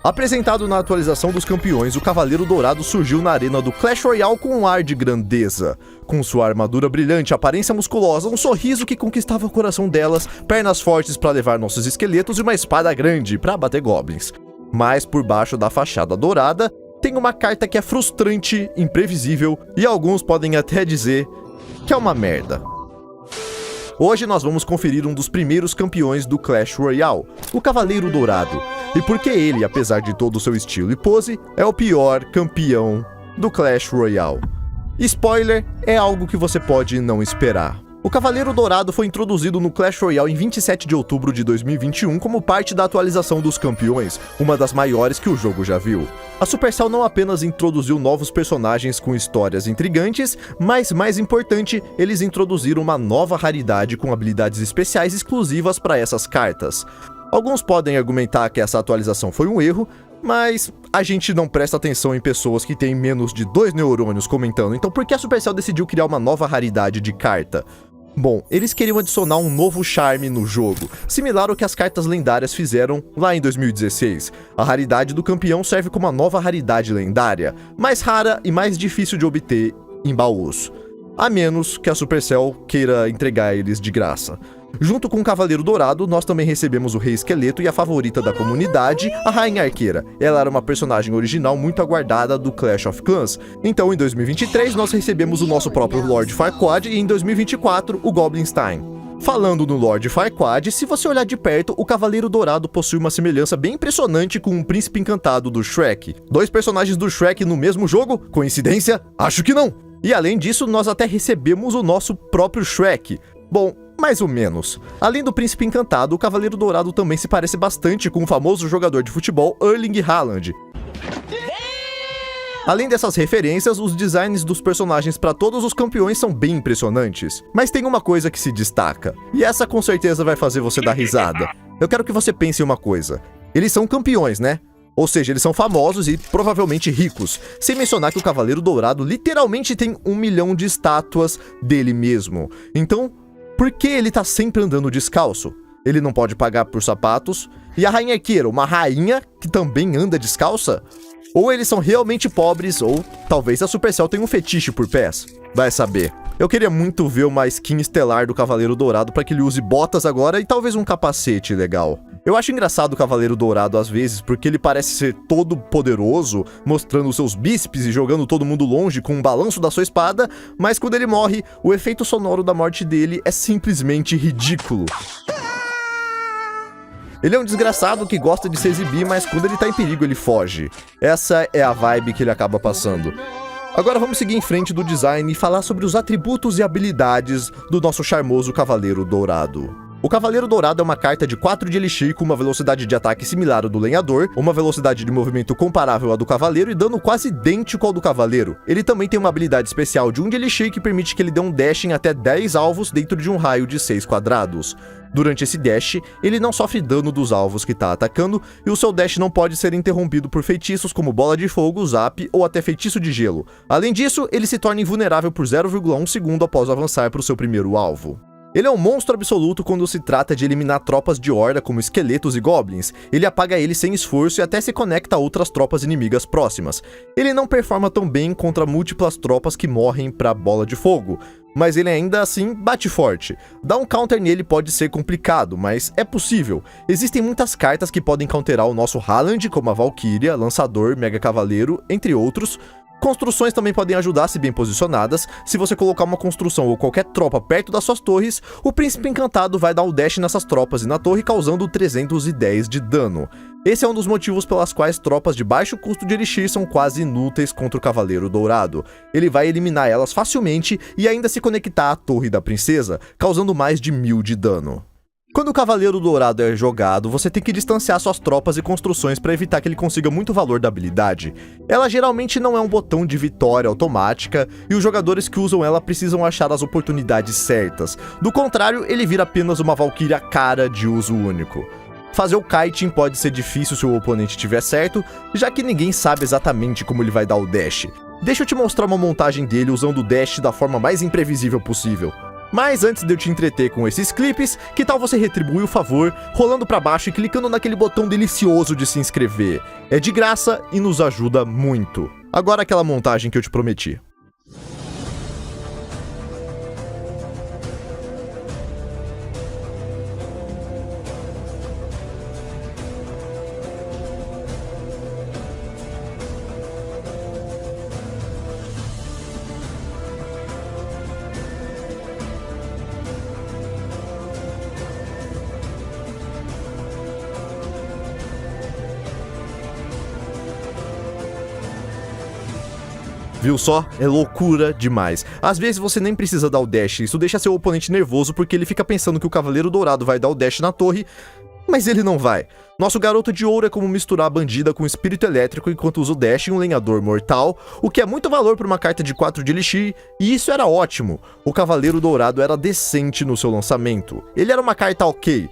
Apresentado na atualização dos campeões, o Cavaleiro Dourado surgiu na arena do Clash Royale com um ar de grandeza. Com sua armadura brilhante, aparência musculosa, um sorriso que conquistava o coração delas, pernas fortes para levar nossos esqueletos e uma espada grande para bater goblins. Mas por baixo da fachada dourada, tem uma carta que é frustrante, imprevisível e alguns podem até dizer que é uma merda. Hoje nós vamos conferir um dos primeiros campeões do Clash Royale, o Cavaleiro Dourado, e porque ele, apesar de todo o seu estilo e pose, é o pior campeão do Clash Royale. Spoiler, é algo que você pode não esperar. O Cavaleiro Dourado foi introduzido no Clash Royale em 27 de outubro de 2021 como parte da atualização dos campeões, uma das maiores que o jogo já viu. A Supercell não apenas introduziu novos personagens com histórias intrigantes, mas mais importante, eles introduziram uma nova raridade com habilidades especiais exclusivas para essas cartas. Alguns podem argumentar que essa atualização foi um erro, mas a gente não presta atenção em pessoas que têm menos de 2 neurônios comentando, então por que a Supercell decidiu criar uma nova raridade de carta? Bom, eles queriam adicionar um novo charme no jogo, similar ao que as cartas lendárias fizeram lá em 2016. A raridade do campeão serve como uma nova raridade lendária, mais rara e mais difícil de obter em baús, a menos que a Supercell queira entregar eles de graça. Junto com o Cavaleiro Dourado, nós também recebemos o Rei Esqueleto e a favorita da comunidade, a Rainha Arqueira. Ela era uma personagem original muito aguardada do Clash of Clans. Então, em 2023, nós recebemos o nosso próprio Lord Farquaad e em 2024, o Goblinstein. Falando no Lord Farquaad, se você olhar de perto, o Cavaleiro Dourado possui uma semelhança bem impressionante com o Príncipe Encantado do Shrek. 2 personagens do Shrek no mesmo jogo? Coincidência? Acho que não! E além disso, nós até recebemos o nosso próprio Shrek. Bom, mais ou menos. Além do Príncipe Encantado, o Cavaleiro Dourado também se parece bastante com o famoso jogador de futebol Erling Haaland. Além dessas referências, os designs dos personagens para todos os campeões são bem impressionantes. Mas tem uma coisa que se destaca, e essa com certeza vai fazer você dar risada. Eu quero que você pense em uma coisa. Eles são campeões, né? Ou seja, eles são famosos e provavelmente ricos, sem mencionar que o Cavaleiro Dourado literalmente tem 1 milhão de estátuas dele mesmo. Então, por que ele tá sempre andando descalço? Ele não pode pagar por sapatos? E a Rainha Arqueira, uma rainha que também anda descalça? Ou eles são realmente pobres, ou talvez a Supercell tenha um fetiche por pés. Vai saber. Eu queria muito ver uma skin estelar do Cavaleiro Dourado para que ele use botas agora e talvez um capacete legal. Eu acho engraçado o Cavaleiro Dourado às vezes porque ele parece ser todo poderoso, mostrando seus bíceps e jogando todo mundo longe com um balanço da sua espada, mas quando ele morre, o efeito sonoro da morte dele é simplesmente ridículo. Ele é um desgraçado que gosta de se exibir, mas quando ele tá em perigo ele foge. Essa é a vibe que ele acaba passando. Agora vamos seguir em frente do design e falar sobre os atributos e habilidades do nosso charmoso Cavaleiro Dourado. O Cavaleiro Dourado é uma carta de 4 de Elixir com uma velocidade de ataque similar ao do Lenhador, uma velocidade de movimento comparável à do Cavaleiro e dano quase idêntico ao do Cavaleiro. Ele também tem uma habilidade especial de 1 de Elixir que permite que ele dê um dash em até 10 alvos dentro de um raio de 6 quadrados. Durante esse dash, ele não sofre dano dos alvos que está atacando e o seu dash não pode ser interrompido por feitiços como Bola de Fogo, Zap ou até Feitiço de Gelo. Além disso, ele se torna invulnerável por 0,1 segundo após avançar para o seu primeiro alvo. Ele é um monstro absoluto quando se trata de eliminar tropas de horda como esqueletos e goblins. Ele apaga eles sem esforço e até se conecta a outras tropas inimigas próximas. Ele não performa tão bem contra múltiplas tropas que morrem para Bola de Fogo, mas ele ainda assim bate forte. Dar um counter nele pode ser complicado, mas é possível. Existem muitas cartas que podem counterar o nosso Haaland, como a Valkyria, Lançador, Mega Cavaleiro, entre outros. Construções também podem ajudar se bem posicionadas. Se você colocar uma construção ou qualquer tropa perto das suas torres, o Príncipe Encantado vai dar o dash nessas tropas e na torre, causando 310 de dano. Esse é um dos motivos pelas quais tropas de baixo custo de Elixir são quase inúteis contra o Cavaleiro Dourado. Ele vai eliminar elas facilmente e ainda se conectar à Torre da Princesa, causando mais de 1000 de dano. Quando o Cavaleiro Dourado é jogado, você tem que distanciar suas tropas e construções para evitar que ele consiga muito valor da habilidade. Ela geralmente não é um botão de vitória automática, e os jogadores que usam ela precisam achar as oportunidades certas. Do contrário, ele vira apenas uma Valkyria cara de uso único. Fazer o kiting pode ser difícil se o oponente estiver certo, já que ninguém sabe exatamente como ele vai dar o dash. Deixa eu te mostrar uma montagem dele usando o dash da forma mais imprevisível possível. Mas antes de eu te entreter com esses clipes, que tal você retribuir o favor rolando pra baixo e clicando naquele botão delicioso de se inscrever? É de graça e nos ajuda muito. Agora aquela montagem que eu te prometi. Viu só? É loucura demais. Às vezes você nem precisa dar o dash, isso deixa seu oponente nervoso porque ele fica pensando que o Cavaleiro Dourado vai dar o dash na torre, mas ele não vai. Nosso garoto de ouro é como misturar a bandida com espírito elétrico enquanto usa o dash em um lenhador mortal, o que é muito valor para uma carta de 4 de Elixir, e isso era ótimo. O Cavaleiro Dourado era decente no seu lançamento. Ele era uma carta ok.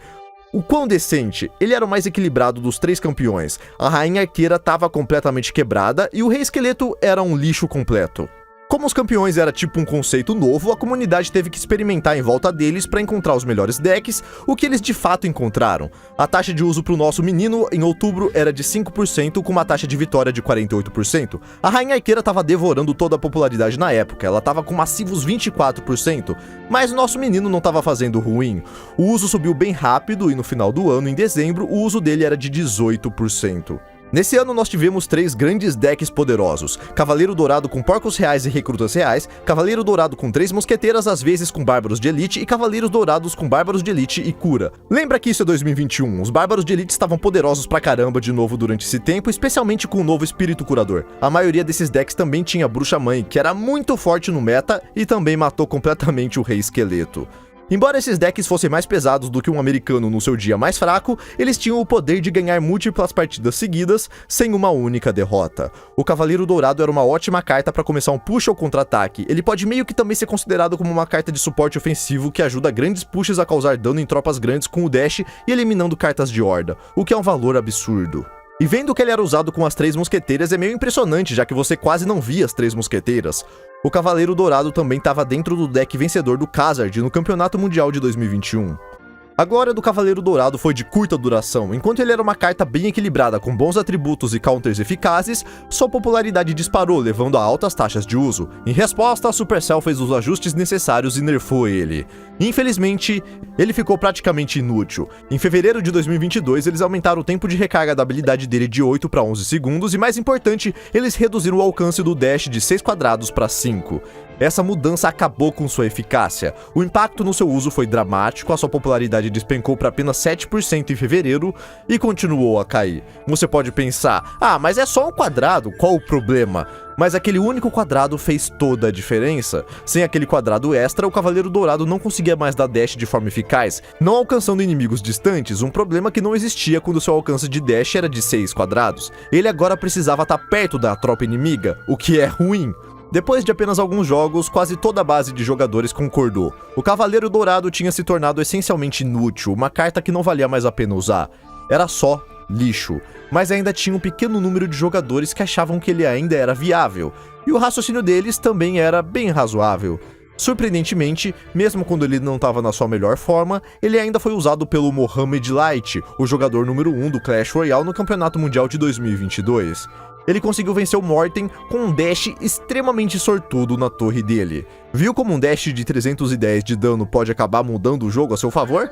O quão decente? Ele era o mais equilibrado dos 3 campeões. A Rainha Arqueira estava completamente quebrada e o Rei Esqueleto era um lixo completo. Como os campeões era tipo um conceito novo, a comunidade teve que experimentar em volta deles para encontrar os melhores decks, o que eles de fato encontraram. A taxa de uso para o nosso menino em outubro era de 5%, com uma taxa de vitória de 48%. A Rainha Arqueira estava devorando toda a popularidade na época, ela estava com massivos 24%, mas o nosso menino não estava fazendo ruim. O uso subiu bem rápido e no final do ano, em dezembro, o uso dele era de 18%. Nesse ano nós tivemos 3 grandes decks poderosos: Cavaleiro Dourado com Porcos Reais e Recrutas Reais, Cavaleiro Dourado com 3 Mosqueteiras, às vezes com Bárbaros de Elite, e Cavaleiros Dourados com Bárbaros de Elite e Cura. Lembra que isso é 2021, os Bárbaros de Elite estavam poderosos pra caramba de novo durante esse tempo, especialmente com o novo Espírito Curador. A maioria desses decks também tinha Bruxa Mãe, que era muito forte no meta e também matou completamente o Rei Esqueleto. Embora esses decks fossem mais pesados do que um americano no seu dia mais fraco, eles tinham o poder de ganhar múltiplas partidas seguidas sem uma única derrota. O Cavaleiro Dourado era uma ótima carta para começar um push ou contra-ataque. Ele pode meio que também ser considerado como uma carta de suporte ofensivo que ajuda grandes pushes a causar dano em tropas grandes com o dash e eliminando cartas de horda, o que é um valor absurdo. E vendo que ele era usado com as 3 mosqueteiras é meio impressionante, já que você quase não via as 3 mosqueteiras. O Cavaleiro Dourado também estava dentro do deck vencedor do Khazard no Campeonato Mundial de 2021. A glória do Cavaleiro Dourado foi de curta duração. Enquanto ele era uma carta bem equilibrada com bons atributos e counters eficazes, sua popularidade disparou, levando a altas taxas de uso. Em resposta, a Supercell fez os ajustes necessários e nerfou ele. Infelizmente, ele ficou praticamente inútil. Em fevereiro de 2022, eles aumentaram o tempo de recarga da habilidade dele de 8 para 11 segundos e, mais importante, eles reduziram o alcance do dash de 6 quadrados para 5. Essa mudança acabou com sua eficácia. O impacto no seu uso foi dramático, a sua popularidade despencou para apenas 7% em fevereiro e continuou a cair. Você pode pensar, mas é só um quadrado, qual o problema? Mas aquele único quadrado fez toda a diferença. Sem aquele quadrado extra, o Cavaleiro Dourado não conseguia mais dar dash de forma eficaz, não alcançando inimigos distantes, um problema que não existia quando seu alcance de dash era de 6 quadrados. Ele agora precisava estar perto da tropa inimiga, o que é ruim. Depois de apenas alguns jogos, quase toda a base de jogadores concordou. O Cavaleiro Dourado tinha se tornado essencialmente inútil, uma carta que não valia mais a pena usar. Era só lixo. Mas ainda tinha um pequeno número de jogadores que achavam que ele ainda era viável, e o raciocínio deles também era bem razoável. Surpreendentemente, mesmo quando ele não estava na sua melhor forma, ele ainda foi usado pelo Mohamed Light, o jogador número 1 do Clash Royale no Campeonato Mundial de 2022. Ele conseguiu vencer o Morten com um dash extremamente sortudo na torre dele. Viu como um dash de 310 de dano pode acabar mudando o jogo a seu favor?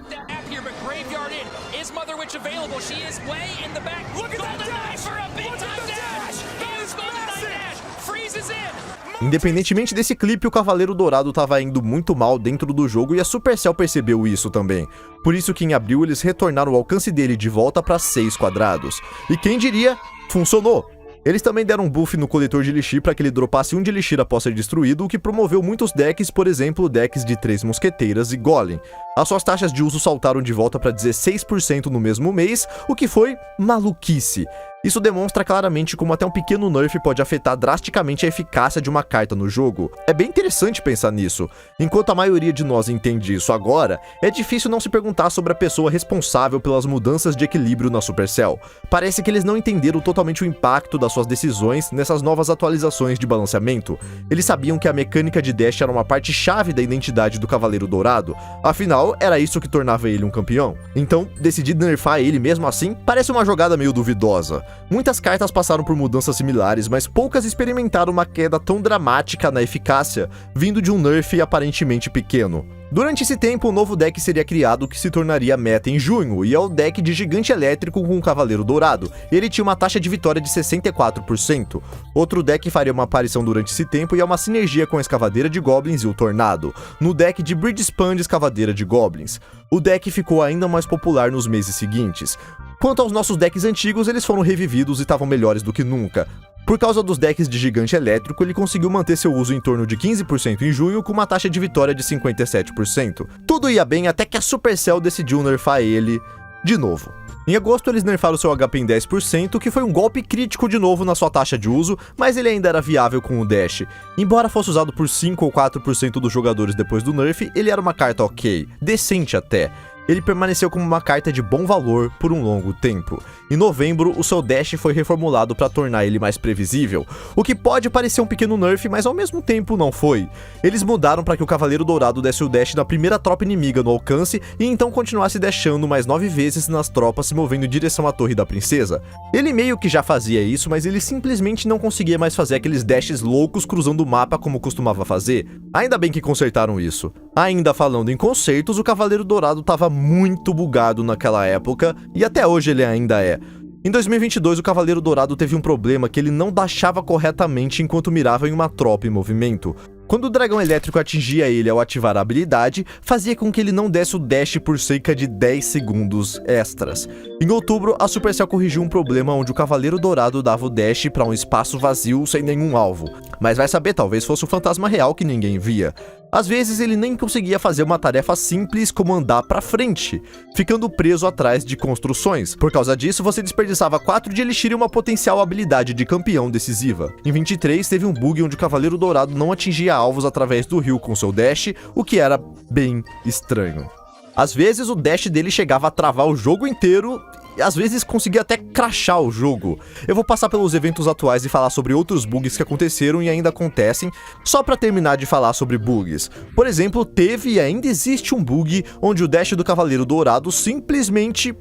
Independentemente desse clipe, o Cavaleiro Dourado estava indo muito mal dentro do jogo e a Supercell percebeu isso também. Por isso que em abril eles retornaram o alcance dele de volta para 6 quadrados. E quem diria, funcionou! Eles também deram um buff no coletor de Elixir para que ele dropasse 1 de Elixir após ser destruído, o que promoveu muitos decks, por exemplo, decks de 3 Mosqueteiras e Golem. As suas taxas de uso saltaram de volta para 16% no mesmo mês, o que foi maluquice. Isso demonstra claramente como até um pequeno nerf pode afetar drasticamente a eficácia de uma carta no jogo. É bem interessante pensar nisso. Enquanto a maioria de nós entende isso agora, é difícil não se perguntar sobre a pessoa responsável pelas mudanças de equilíbrio na Supercell. Parece que eles não entenderam totalmente o impacto das suas decisões nessas novas atualizações de balanceamento. Eles sabiam que a mecânica de dash era uma parte chave da identidade do Cavaleiro Dourado, afinal, era isso que tornava ele um campeão. Então, decidir nerfar ele mesmo assim parece uma jogada meio duvidosa. Muitas cartas passaram por mudanças similares, mas poucas experimentaram uma queda tão dramática na eficácia, vindo de um nerf aparentemente pequeno. Durante esse tempo, um novo deck seria criado que se tornaria meta em junho, e é o deck de Gigante Elétrico com o Cavaleiro Dourado. Ele tinha uma taxa de vitória de 64%. Outro deck faria uma aparição durante esse tempo e é uma sinergia com a Escavadeira de Goblins e o Tornado, no deck de Bridgespan de Escavadeira de Goblins. O deck ficou ainda mais popular nos meses seguintes. Quanto aos nossos decks antigos, eles foram revividos e estavam melhores do que nunca. Por causa dos decks de Gigante Elétrico, ele conseguiu manter seu uso em torno de 15% em junho, com uma taxa de vitória de 57%. Tudo ia bem até que a Supercell decidiu nerfar ele de novo. Em agosto, eles nerfaram seu HP em 10%, que foi um golpe crítico de novo na sua taxa de uso, mas ele ainda era viável com o dash. Embora fosse usado por 5 ou 4% dos jogadores depois do nerf, ele era uma carta ok, decente até. Ele permaneceu como uma carta de bom valor por um longo tempo. Em novembro, o seu dash foi reformulado para tornar ele mais previsível, o que pode parecer um pequeno nerf, mas ao mesmo tempo não foi. Eles mudaram para que o Cavaleiro Dourado desse o dash na primeira tropa inimiga no alcance e então continuasse dashando mais 9 vezes nas tropas se movendo em direção à Torre da Princesa. Ele meio que já fazia isso, mas ele simplesmente não conseguia mais fazer aqueles dashes loucos cruzando o mapa como costumava fazer. Ainda bem que consertaram isso. Ainda falando em consertos, o Cavaleiro Dourado estava muito bugado naquela época, e até hoje ele ainda é. Em 2022, o Cavaleiro Dourado teve um problema que ele não dashava corretamente enquanto mirava em uma tropa em movimento. Quando o dragão elétrico atingia ele ao ativar a habilidade, fazia com que ele não desse o dash por cerca de 10 segundos extras. Em outubro, a Supercell corrigiu um problema onde o Cavaleiro Dourado dava o dash para um espaço vazio sem nenhum alvo. Mas vai saber, talvez fosse um fantasma real que ninguém via. Às vezes ele nem conseguia fazer uma tarefa simples como andar pra frente, ficando preso atrás de construções. Por causa disso, você desperdiçava 4 de Elixir e uma potencial habilidade de campeão decisiva. Em 23, teve um bug onde o Cavaleiro Dourado não atingia alvos através do rio com seu dash, o que era bem estranho. Às vezes o dash dele chegava a travar o jogo inteiro, e às vezes conseguia até crashar o jogo. Eu vou passar pelos eventos atuais e falar sobre outros bugs que aconteceram e ainda acontecem, só pra terminar de falar sobre bugs. Por exemplo, teve e ainda existe um bug onde o dash do Cavaleiro Dourado simplesmente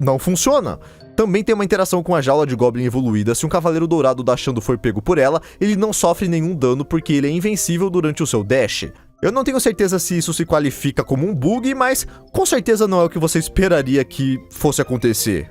não funciona. Também tem uma interação com a jaula de Goblin evoluída. Se um Cavaleiro Dourado dashando for pego por ela, ele não sofre nenhum dano porque ele é invencível durante o seu dash. Eu não tenho certeza se isso se qualifica como um bug, mas com certeza não é o que você esperaria que fosse acontecer.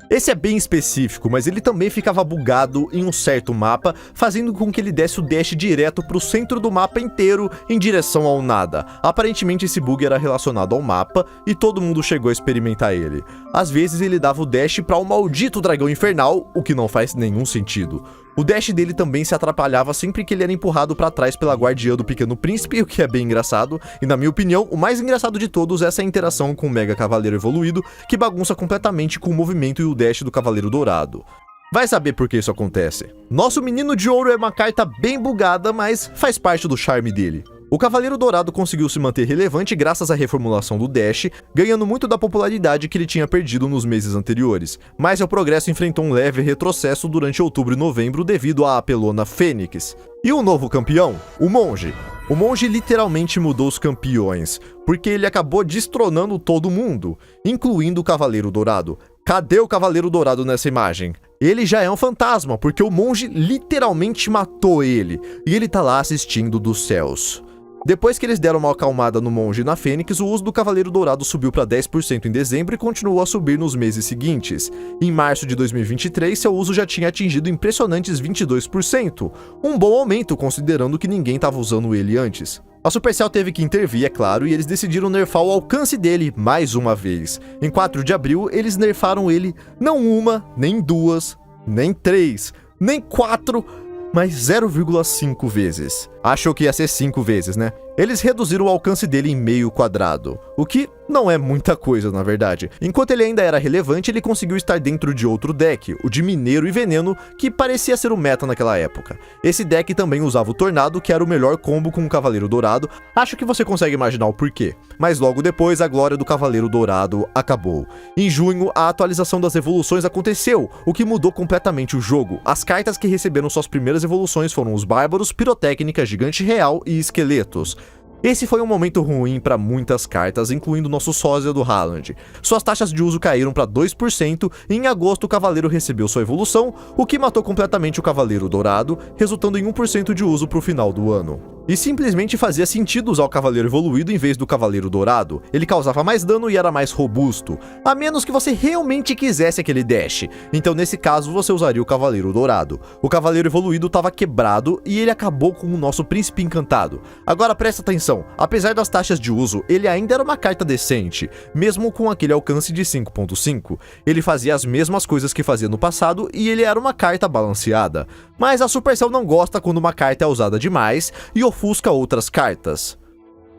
Esse é bem específico, mas ele também ficava bugado em um certo mapa, fazendo com que ele desse o dash direto pro centro do mapa inteiro em direção ao nada. Aparentemente esse bug era relacionado ao mapa e todo mundo chegou a experimentar ele. Às vezes ele dava o dash para o maldito dragão infernal, o que não faz nenhum sentido. O dash dele também se atrapalhava sempre que ele era empurrado pra trás pela guardiã do Pequeno Príncipe, o que é bem engraçado, e na minha opinião, o mais engraçado de todos é essa interação com o Mega Cavaleiro evoluído, que bagunça completamente com o movimento e o dash do Cavaleiro Dourado. Vai saber por que isso acontece. Nosso Menino de Ouro é uma carta bem bugada, mas faz parte do charme dele. O Cavaleiro Dourado conseguiu se manter relevante graças à reformulação do dash, ganhando muito da popularidade que ele tinha perdido nos meses anteriores, mas seu progresso enfrentou um leve retrocesso durante outubro e novembro devido à apelona Fênix. E o novo campeão? O Monge. O Monge literalmente mudou os campeões, porque ele acabou destronando todo mundo, incluindo o Cavaleiro Dourado. Cadê o Cavaleiro Dourado nessa imagem? Ele já é um fantasma, porque o Monge literalmente matou ele, e ele tá lá assistindo dos céus. Depois que eles deram uma acalmada no Monge e na Fênix, o uso do Cavaleiro Dourado subiu para 10% em dezembro e continuou a subir nos meses seguintes. Em março de 2023, seu uso já tinha atingido impressionantes 22%, um bom aumento considerando que ninguém estava usando ele antes. A Supercell teve que intervir, é claro, e eles decidiram nerfar o alcance dele mais uma vez. Em 4 de abril, eles nerfaram ele não uma, nem duas, nem 3, nem 4, mas 0,5 vezes. Achou que ia ser 5 vezes, né? Eles reduziram o alcance dele em meio quadrado, o que não é muita coisa na verdade. Enquanto ele ainda era relevante, ele conseguiu estar dentro de outro deck, o de Mineiro e Veneno, que parecia ser o meta naquela época. Esse deck também usava o Tornado, que era o melhor combo com o Cavaleiro Dourado, acho que você consegue imaginar o porquê. Mas logo depois, a glória do Cavaleiro Dourado acabou. Em junho, a atualização das evoluções aconteceu, o que mudou completamente o jogo. As cartas que receberam suas primeiras evoluções foram os Bárbaros, Pirotécnica, Gigante Real e Esqueletos. Esse foi um momento ruim para muitas cartas, incluindo nosso sósia do Haaland. Suas taxas de uso caíram para 2% e em agosto o Cavaleiro recebeu sua evolução, o que matou completamente o Cavaleiro Dourado, resultando em 1% de uso para o final do ano. E simplesmente fazia sentido usar o Cavaleiro Evoluído em vez do Cavaleiro Dourado. Ele causava mais dano e era mais robusto, a menos que você realmente quisesse aquele dash. Então nesse caso você usaria o Cavaleiro Dourado. O Cavaleiro Evoluído estava quebrado e ele acabou com o nosso Príncipe Encantado. Agora presta atenção, apesar das taxas de uso, ele ainda era uma carta decente, mesmo com aquele alcance de 5.5. Ele fazia as mesmas coisas que fazia no passado e ele era uma carta balanceada. Mas a Supercell não gosta quando uma carta é usada demais e ofusca outras cartas.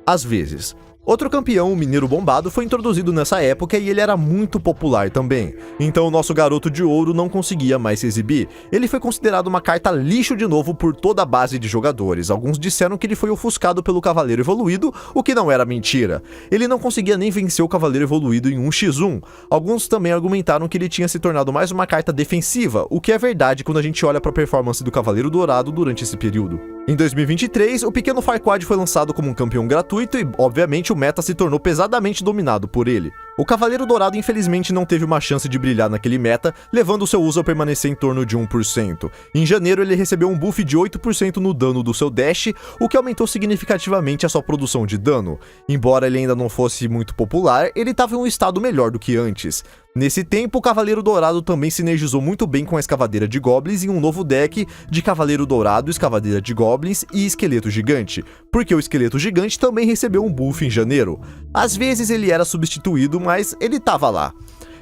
Às vezes. Outro campeão, o Mineiro Bombado, foi introduzido nessa época e ele era muito popular também. Então o nosso garoto de ouro não conseguia mais se exibir. Ele foi considerado uma carta lixo de novo por toda a base de jogadores. Alguns disseram que ele foi ofuscado pelo Cavaleiro Evoluído, o que não era mentira. Ele não conseguia nem vencer o Cavaleiro Evoluído em 1x1. Alguns também argumentaram que ele tinha se tornado mais uma carta defensiva, o que é verdade quando a gente olha para a performance do Cavaleiro Dourado durante esse período. Em 2023, o pequeno Farquaad foi lançado como um campeão gratuito e, obviamente, o meta se tornou pesadamente dominado por ele. O Cavaleiro Dourado infelizmente não teve uma chance de brilhar naquele meta, levando seu uso a permanecer em torno de 1%. Em janeiro ele recebeu um buff de 8% no dano do seu dash, o que aumentou significativamente a sua produção de dano. Embora ele ainda não fosse muito popular, ele estava em um estado melhor do que antes. Nesse tempo, o Cavaleiro Dourado também sinergizou muito bem com a Escavadeira de Goblins em um novo deck de Cavaleiro Dourado, Escavadeira de Goblins e Esqueleto Gigante, porque o Esqueleto Gigante também recebeu um buff em janeiro. Às vezes ele era substituído, mas ele tava lá.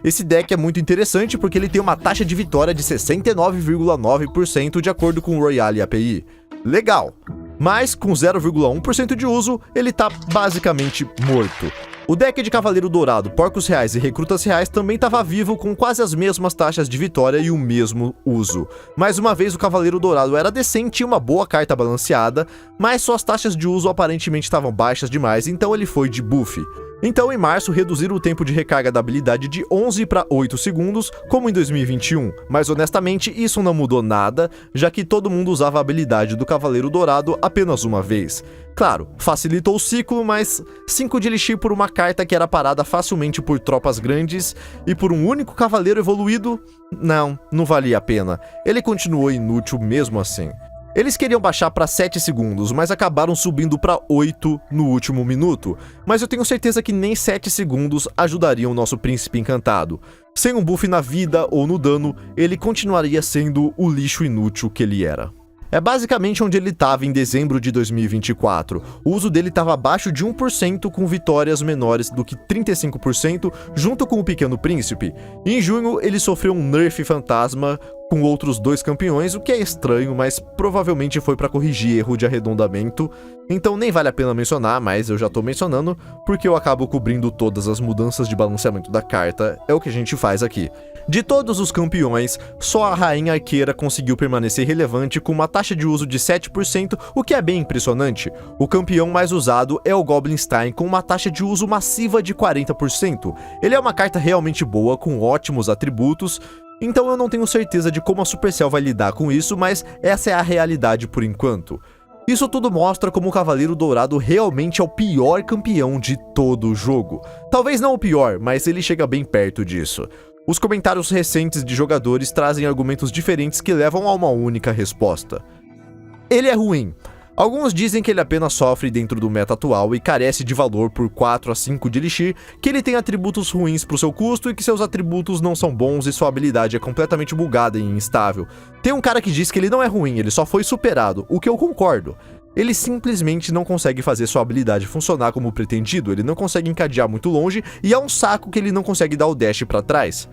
Esse deck é muito interessante porque ele tem uma taxa de vitória de 69,9% de acordo com o Royale API. Legal! Mas com 0,1% de uso, ele tá basicamente morto. O deck de Cavaleiro Dourado, Porcos Reais e Recrutas Reais também estava vivo com quase as mesmas taxas de vitória e o mesmo uso. Mais uma vez o Cavaleiro Dourado era decente e uma boa carta balanceada, mas suas taxas de uso aparentemente estavam baixas demais, então ele foi de buff. Então, em março, reduziram o tempo de recarga da habilidade de 11 para 8 segundos, como em 2021. Mas, honestamente, isso não mudou nada, já que todo mundo usava a habilidade do Cavaleiro Dourado apenas uma vez. Claro, facilitou o ciclo, mas 5 de Elixir por uma carta que era parada facilmente por tropas grandes e por um único Cavaleiro evoluído? Não valia a pena. Ele continuou inútil mesmo assim. Eles queriam baixar para 7 segundos, mas acabaram subindo para 8 no último minuto. Mas eu tenho certeza que nem 7 segundos ajudariam o nosso Príncipe Encantado. Sem um buff na vida ou no dano, ele continuaria sendo o lixo inútil que ele era. É basicamente onde ele estava em dezembro de 2024. O uso dele estava abaixo de 1%, com vitórias menores do que 35%, junto com o Pequeno Príncipe. E em junho, ele sofreu um nerf fantasma com outros 2 campeões, o que é estranho, mas provavelmente foi para corrigir erro de arredondamento. Então nem vale a pena mencionar, mas eu já tô mencionando, porque eu acabo cobrindo todas as mudanças de balanceamento da carta, é o que a gente faz aqui. De todos os campeões, só a Rainha Arqueira conseguiu permanecer relevante com uma taxa de uso de 7%, o que é bem impressionante. O campeão mais usado é o Goblinstein, com uma taxa de uso massiva de 40%. Ele é uma carta realmente boa, com ótimos atributos, então eu não tenho certeza de como a Supercell vai lidar com isso, mas essa é a realidade por enquanto. Isso tudo mostra como o Cavaleiro Dourado realmente é o pior campeão de todo o jogo. Talvez não o pior, mas ele chega bem perto disso. Os comentários recentes de jogadores trazem argumentos diferentes que levam a uma única resposta. Ele é ruim. Alguns dizem que ele apenas sofre dentro do meta atual e carece de valor por 4 a 5 de Elixir, que ele tem atributos ruins pro seu custo e que seus atributos não são bons e sua habilidade é completamente bugada e instável. Tem um cara que diz que ele não é ruim, ele só foi superado, o que eu concordo. Ele simplesmente não consegue fazer sua habilidade funcionar como pretendido, ele não consegue encadear muito longe e é um saco que ele não consegue dar o dash pra trás.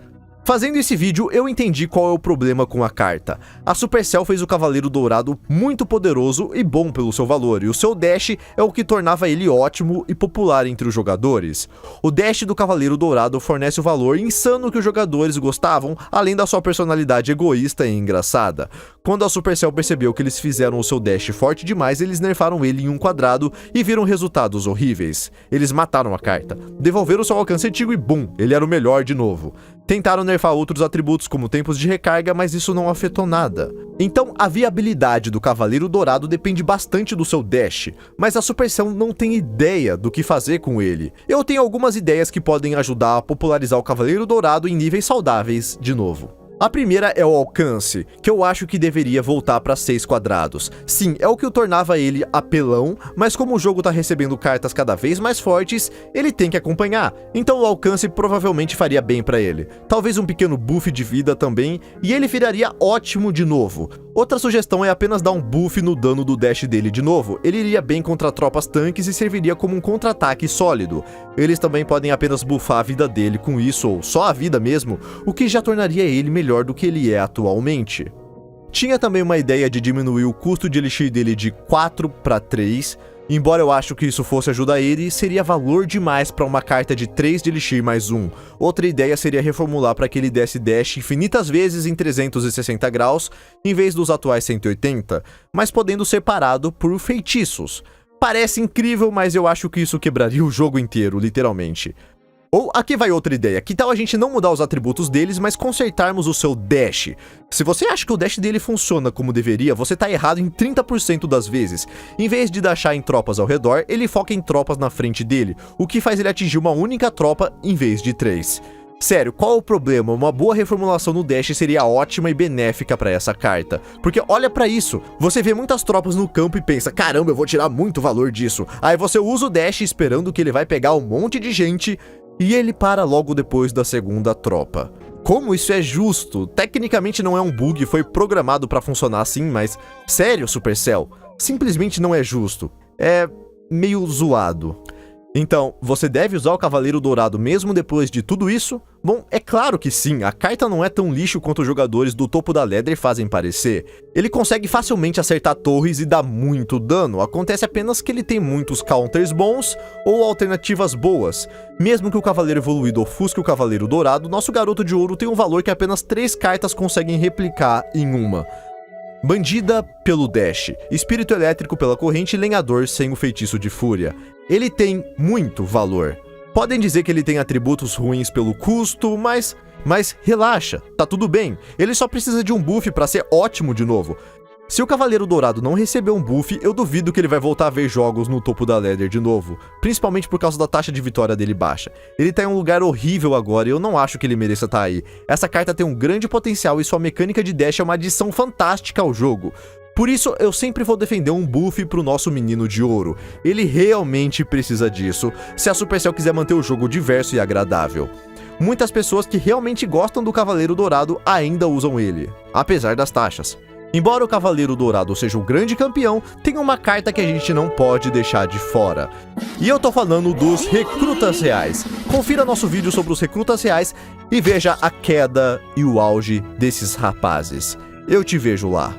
Fazendo esse vídeo, eu entendi qual é o problema com a carta. A Supercell fez o Cavaleiro Dourado muito poderoso e bom pelo seu valor, e o seu dash é o que tornava ele ótimo e popular entre os jogadores. O dash do Cavaleiro Dourado fornece o valor insano que os jogadores gostavam, além da sua personalidade egoísta e engraçada. Quando a Supercell percebeu que eles fizeram o seu dash forte demais, eles nerfaram ele em um quadrado e viram resultados horríveis. Eles mataram a carta, devolveram seu alcance antigo e bum, ele era o melhor de novo. Tentaram nerfar outros atributos como tempos de recarga, mas isso não afetou nada. Então a viabilidade do Cavaleiro Dourado depende bastante do seu dash, mas a Supercell não tem ideia do que fazer com ele. Eu tenho algumas ideias que podem ajudar a popularizar o Cavaleiro Dourado em níveis saudáveis de novo. A primeira é o alcance, que eu acho que deveria voltar para 6 quadrados. Sim, é o que o tornava ele apelão, mas como o jogo tá recebendo cartas cada vez mais fortes, ele tem que acompanhar. Então o alcance provavelmente faria bem para ele. Talvez um pequeno buff de vida também, e ele viraria ótimo de novo. Outra sugestão é apenas dar um buff no dano do dash dele de novo. Ele iria bem contra tropas tanques e serviria como um contra-ataque sólido. Eles também podem apenas buffar a vida dele com isso, ou só a vida mesmo, o que já tornaria ele melhor do que ele é atualmente. Tinha também uma ideia de diminuir o custo de Elixir dele de 4 para 3, embora eu acho que isso fosse ajudar ele, seria valor demais para uma carta de 3 de Elixir mais 1. Outra ideia seria reformular para que ele desse dash infinitas vezes em 360 graus, em vez dos atuais 180, mas podendo ser parado por feitiços. Parece incrível, mas eu acho que isso quebraria o jogo inteiro, literalmente. Ou aqui vai outra ideia, que tal a gente não mudar os atributos deles, mas consertarmos o seu dash? Se você acha que o dash dele funciona como deveria, você tá errado em 30% das vezes. Em vez de dashar em tropas ao redor, ele foca em tropas na frente dele, o que faz ele atingir uma única tropa em vez de 3. Sério, qual o problema? Uma boa reformulação no dash seria ótima e benéfica pra essa carta. Porque olha pra isso, você vê muitas tropas no campo e pensa, caramba, eu vou tirar muito valor disso. Aí você usa o dash esperando que ele vai pegar um monte de gente e ele para logo depois da segunda tropa. Como isso é justo? Tecnicamente não é um bug, foi programado pra funcionar assim, mas sério, Supercell? Simplesmente não é justo. É meio zoado. Então, você deve usar o Cavaleiro Dourado mesmo depois de tudo isso? Bom, é claro que sim, a carta não é tão lixo quanto os jogadores do topo da ladder fazem parecer. Ele consegue facilmente acertar torres e dá muito dano, acontece apenas que ele tem muitos counters bons ou alternativas boas. Mesmo que o Cavaleiro Evoluído ofusque o Cavaleiro Dourado, nosso Garoto de Ouro tem um valor que apenas 3 cartas conseguem replicar em uma. Bandida pelo dash, Espírito Elétrico pela corrente e Lenhador sem o feitiço de fúria. Ele tem muito valor. Podem dizer que ele tem atributos ruins pelo custo, mas relaxa, tá tudo bem. Ele só precisa de um buff pra ser ótimo de novo. Se o Cavaleiro Dourado não receber um buff, eu duvido que ele vai voltar a ver jogos no topo da ladder de novo, principalmente por causa da taxa de vitória dele baixa. Ele tá em um lugar horrível agora e eu não acho que ele mereça estar aí. Essa carta tem um grande potencial e sua mecânica de dash é uma adição fantástica ao jogo. Por isso, eu sempre vou defender um buff pro nosso menino de ouro. Ele realmente precisa disso, se a Supercell quiser manter o jogo diverso e agradável. Muitas pessoas que realmente gostam do Cavaleiro Dourado ainda usam ele, apesar das taxas. Embora o Cavaleiro Dourado seja o grande campeão, tem uma carta que a gente não pode deixar de fora. E eu tô falando dos recrutas reais. Confira nosso vídeo sobre os recrutas reais e veja a queda e o auge desses rapazes. Eu te vejo lá.